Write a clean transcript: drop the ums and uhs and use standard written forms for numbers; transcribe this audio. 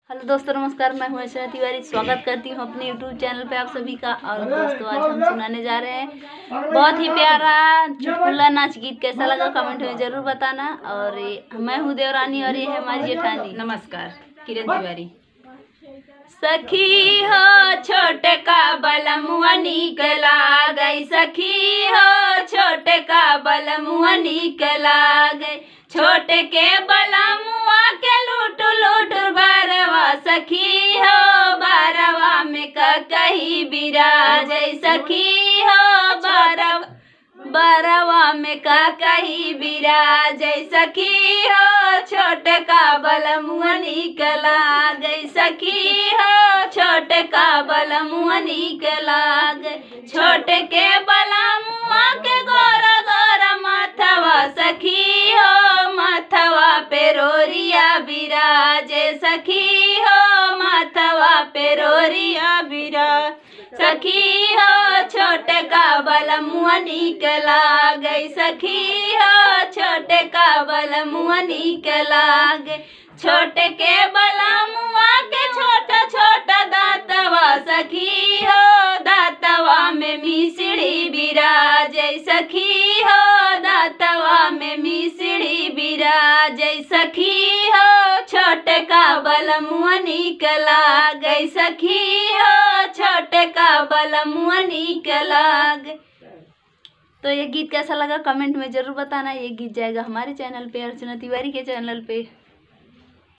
Hello दोस्तों, नमस्कार। मैं हूं अर्चना तिवारी। स्वागत करती हूं अपने यूट्यूब चैनल पे आप सभी का। और दोस्तों, आज हम सुनाने जा रहे हैं बहुत ही प्यारा चुटकुला नाच गीत। कैसा लगा कमेंट में जरूर बताना। और मैं हूं देवरानी और ये है हमारी जेठानी। नमस्कार, किरण तिवारी। सखी हो छोटे का बलमुआ निकला गई, सखी हो छोटे का बलमुआ निकला गई, छोटे के बलमुआ के लूट लूट बारवा, सखी हो बारवा में कही बिराज, सखी हो बारवा में कही बिराज, सखी हो छोटे का बलमुआ निकला गई, सखी हो छोटे का बलमुआ निकला गई, छोटे के बलमुआ के गोरा गोरा माथवा, सखी हो माथवा पे रोरिया बिराजे, सखी हो माथवा पे रोरिया बिराज, सखी हो छोटे का बलमुआ निकला गई, सखी हो छोटे का बलमुआ निकला गई, छोटे के बलमुआ के छोटा छोटा दातवा, सखी हो दातवा में मिसड़ी बिराजे, सखी हो दातवा में मिसड़ी बिराजे, सखी हो छोटे का बलमुआ निकला गई, सखी हो छोटे का बलमुआ निकला गई। तो ये गीत कैसा लगा कमेंट में जरूर बताना। ये गीत जाएगा हमारे चैनल पे, अर्चना तिवारी के चैनल पे।